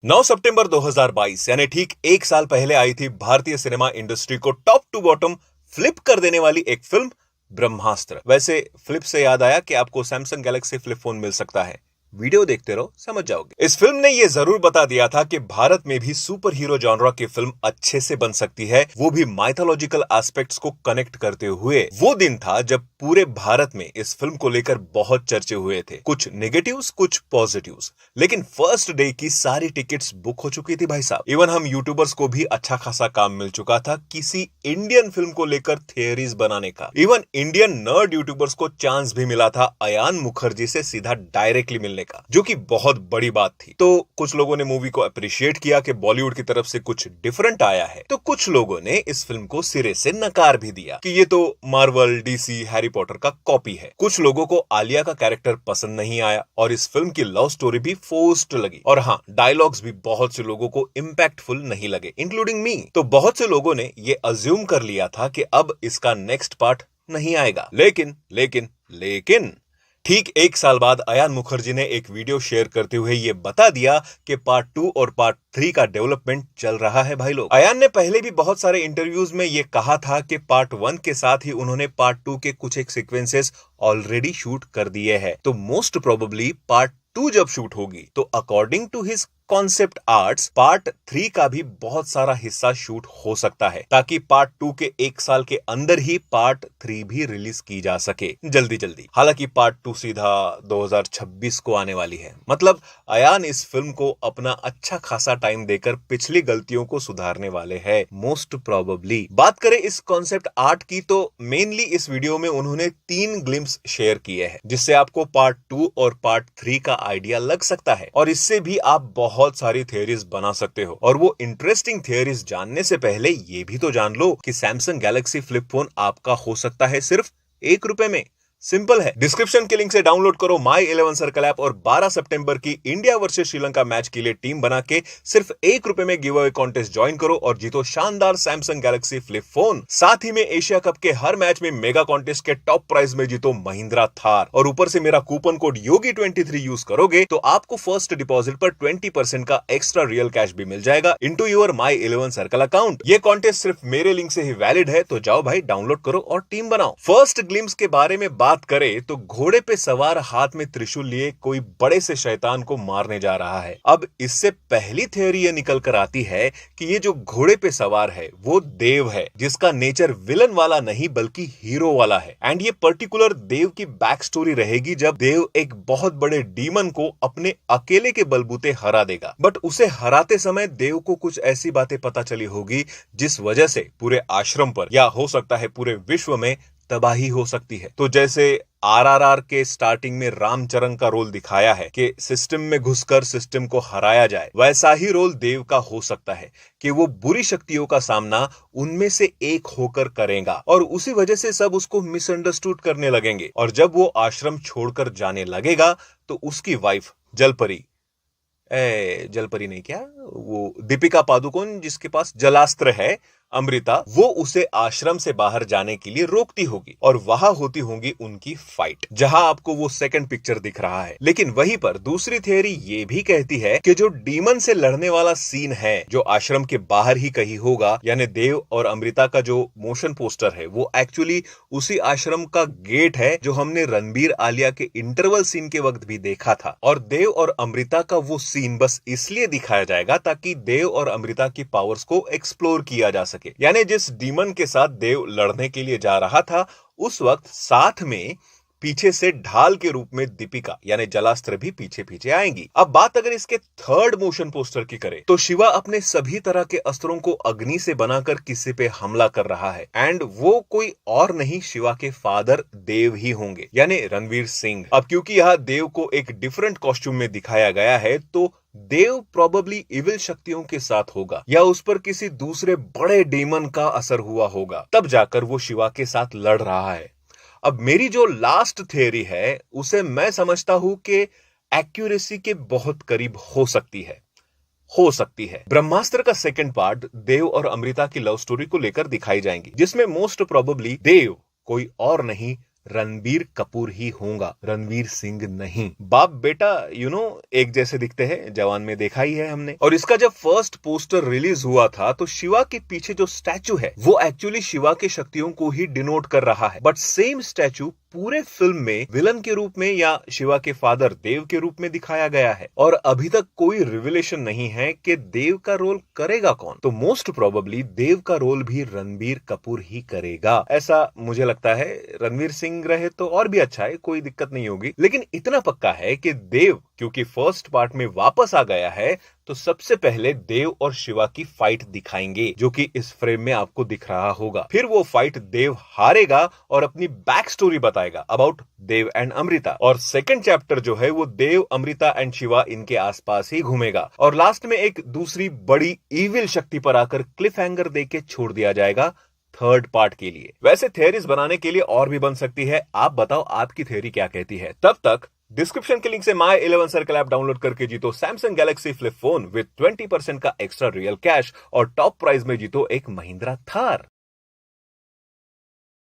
9 सितंबर 2022 यानी ठीक एक साल पहले आई थी भारतीय सिनेमा इंडस्ट्री को टॉप टू बॉटम फ्लिप कर देने वाली एक फिल्म ब्रह्मास्त्र। वैसे फ्लिप से याद आया कि आपको सैमसंग गैलेक्सी फ्लिप फोन मिल सकता है। वीडियो देखते रहो, समझ जाओगे। इस फिल्म ने यह जरूर बता दिया था कि भारत में भी सुपर हीरो जॉनरा की फिल्म अच्छे से बन सकती है, वो भी माइथोलॉजिकल एस्पेक्ट्स को कनेक्ट करते हुए। वो दिन था जब पूरे भारत में इस फिल्म को लेकर बहुत चर्चे हुए थे, कुछ नेगेटिव्स कुछ पॉजिटिव्स। लेकिन फर्स्ट डे की सारी टिकट्स बुक हो चुकी थी भाई साहब। इवन हम यूट्यूबर्स को भी अच्छा खासा काम मिल चुका था किसी इंडियन फिल्म को लेकर थियरीज बनाने का। इवन इंडियन नर्ड यूट्यूबर्स को चांस भी मिला था अयान मुखर्जी से सीधा डायरेक्टली मिलने का, जो कि बहुत बड़ी बात थी। तो कुछ लोगों ने मूवी को अप्रिशिएट किया कि बॉलीवुड की तरफ से कुछ डिफरेंट आया है, तो कुछ लोगों ने इस फिल्म को सिरे से नकार भी दिया कि ये तो मार्वल, डीसी, हैरी पॉटर का कॉपी है। कुछ लोगों को आलिया का कैरेक्टर पसंद नहीं आया और इस फिल्म की लव स्टोरी भी फोर्स्ड लगी। और हाँ, डायलॉग्स भी बहुत से लोगों को इंपैक्टफुल नहीं लगे, इंक्लूडिंग मी। तो बहुत से लोगों ने ये अज्यूम कर लिया था कि अब इसका नेक्स्ट पार्ट नहीं आएगा। लेकिन ठीक एक साल बाद अयान मुखर्जी ने एक वीडियो शेयर करते हुए यह बता दिया कि पार्ट 2 और पार्ट 3 का डेवलपमेंट चल रहा है भाई लोग। अयान ने पहले भी बहुत सारे इंटरव्यूज में यह कहा था कि पार्ट 1 के साथ ही उन्होंने पार्ट 2 के कुछ एक सीक्वेंसेस ऑलरेडी शूट कर दिए हैं। तो मोस्ट प्रोबेबली पार्ट 2 जब शूट होगी तो according to his concept arts part 3 का भी बहुत सारा हिस्सा शूट हो सकता है, ताकि पार्ट 2 के एक साल के अंदर ही पार्ट 3 भी रिलीज की जा सके जल्दी। हालांकि पार्ट 2 सीधा 2026 को आने वाली है। मतलब अयान इस फिल्म को अपना अच्छा खासा टाइम देकर पिछली गलतियों को सुधारने वाले हैं मोस्ट प्रोबेबली। बात करें इस कॉन्सेप्ट आर्ट की, तो मेनली इस वीडियो में उन्होंने 3 ग्लिम्स शेयर किए हैं, जिससे आपको पार्ट 2 और पार्ट 3 का आइडिया लग सकता है। और इससे भी आप बहुत सारी थियरीज बना सकते हो। और वो इंटरेस्टिंग थियरीज जानने से पहले ये भी तो जान लो कि सैमसंग गैलेक्सी फ्लिप फोन आपका हो सकता है सिर्फ ₹1 में। सिंपल है, डिस्क्रिप्शन के लिंक से डाउनलोड करो माई 11 सर्कल ऐप और 12 सितंबर की इंडिया वर्सेस श्रीलंका मैच के लिए टीम बना के सिर्फ ₹1 में गिव अवे कॉन्टेस्ट ज्वाइन करो और जीतो शानदार सैमसंग गैलेक्सी फ्लिप फोन। साथ ही में एशिया कप के हर मैच में मेगा कॉन्टेस्ट के टॉप प्राइज में जीतो महिंद्रा थार। और ऊपर से मेरा कूपन कोड योगी23 यूज करोगे तो आपको फर्स्ट डिपॉजिट पर 20% का एक्स्ट्रा रियल कैश भी मिल जाएगा into your my 11 circle account. ये कॉन्टेस्ट सिर्फ मेरे लिंक से ही वैलिड है, तो जाओ भाई डाउनलोड करो और टीम बनाओ। फर्स्ट ग्लिम्स के बारे में बात करें तो घोड़े पे सवार हाथ में त्रिशूल लिए कोई बड़े से शैतान को मारने जा रहा है। अब इससे पहली थ्योरी ये निकल कर आती है कि ये जो घोड़े पे सवार है वो देव है, जिसका नेचर विलन वाला नहीं बल्कि हीरो वाला है। एंड ये पर्टिकुलर देव की बैक स्टोरी रहेगी जब देव एक बहुत बड़े डीमन को अपने अकेले के बलबूते हरा देगा। बट उसे हराते समय देव को कुछ ऐसी बातें पता चली होगी जिस वजह से पूरे आश्रम पर या हो सकता है पूरे विश्व में तबाही हो सकती है। तो जैसे आरआरआर के स्टार्टिंग में रामचरण का रोल दिखाया है कि सिस्टम में घुसकर सिस्टम को हराया जाए, वैसा ही रोल देव का हो सकता है कि वो बुरी शक्तियों का सामना उनमें से एक होकर करेगा और उसी वजह से सब उसको मिसअंडरस्टूड करने लगेंगे। और जब वो आश्रम छोड़कर जाने लगेगा तो उसकी वाइफ जलपरी जलपरी नहीं, क्या वो दीपिका पादुकोण जिसके पास जलास्त्र है, अमृता, वो उसे आश्रम से बाहर जाने के लिए रोकती होगी और वहां होती होंगी उनकी फाइट, जहां आपको वो सेकंड पिक्चर दिख रहा है। लेकिन वहीं पर दूसरी थियरी ये भी कहती है कि जो डीमन से लड़ने वाला सीन है जो आश्रम के बाहर ही कहीं होगा, यानी देव और अमृता का जो मोशन पोस्टर है वो एक्चुअली उसी आश्रम का गेट है जो हमने रणबीर आलिया के इंटरवल सीन के वक्त भी देखा था। और देव और अमृता का वो सीन बस इसलिए दिखाया जाएगा ताकि देव और अमृता की पावर्स को एक्सप्लोर किया जा सके। यानी जिस डीमन के साथ देव लड़ने के लिए जा रहा था उस वक्त साथ में पीछे से ढाल के रूप में दीपिका यानी जलास्त्र भी पीछे आएंगी। अब बात अगर इसके थर्ड मोशन पोस्टर की करें तो शिवा अपने सभी तरह के अस्त्रों को अग्नि से बनाकर किसी पे हमला कर रहा है एंड वो कोई और नहीं शिवा के फादर देव ही होंगे, यानी रणवीर सिंह। अब क्योंकि यहाँ देव को एक डिफरेंट कॉस्ट्यूम में दिखाया गया है तो देव प्रोबेबली इविल शक्तियों के साथ होगा या उस पर किसी दूसरे बड़े डीमन का असर हुआ होगा, तब जाकर वो शिवा के साथ लड़ रहा है। अब मेरी जो लास्ट थियरी है उसे मैं समझता हूं कि एक्यूरेसी के बहुत करीब हो सकती है। ब्रह्मास्त्र का सेकंड पार्ट देव और अमृता की लव स्टोरी को लेकर दिखाई जाएंगी, जिसमें मोस्ट प्रोबेबली देव कोई और नहीं रणबीर कपूर ही होगा, रणवीर सिंह नहीं। बाप बेटा एक जैसे दिखते हैं, जवान में देखा ही है हमने। और इसका जब फर्स्ट पोस्टर रिलीज हुआ था तो शिवा के पीछे जो स्टैचू है वो एक्चुअली शिवा के शक्तियों को ही डिनोट कर रहा है, बट सेम स्टैचू पूरे फिल्म में विलन के रूप में या शिवा के फादर देव के रूप में दिखाया गया है। और अभी तक कोई रिविलेशन नहीं है कि देव का रोल करेगा कौन, तो मोस्ट प्रोबेबली देव का रोल भी रणबीर कपूर ही करेगा, ऐसा मुझे लगता है। रणवीर सिंह रहे तो और भी अच्छा है, कोई दिक्कत नहीं होगी, लेकिन इतना पक्का है कि देव क्योंकि फर्स्ट पार्ट में वापस आ गया है तो सबसे पहले देव और शिवा की फाइट दिखाएंगे, जो कि इस फ्रेम में आपको दिख रहा होगा। फिर वो फाइट देव हारेगा और अपनी बैक स्टोरी बताएगा अबाउट देव एंड अमृता। और सेकंड चैप्टर जो है वो देव, अमृता एंड शिवा इनके आसपास ही घूमेगा। और लास्ट में एक दूसरी बड़ी इविल शक्ति पर आकर क्लिफ हैंगर देके छोड़ दिया जाएगा थर्ड पार्ट के लिए। वैसे थ्योरीज बनाने के लिए और भी बन सकती है, आप बताओ आपकी थ्योरी क्या कहती है। तब तक डिस्क्रिप्शन के लिंक से My 11 सर्कल ऐप डाउनलोड करके जीतो Samsung Galaxy flip phone with 20% का एक्स्ट्रा रियल कैश और टॉप प्राइज में जीतो एक महिंद्रा थार।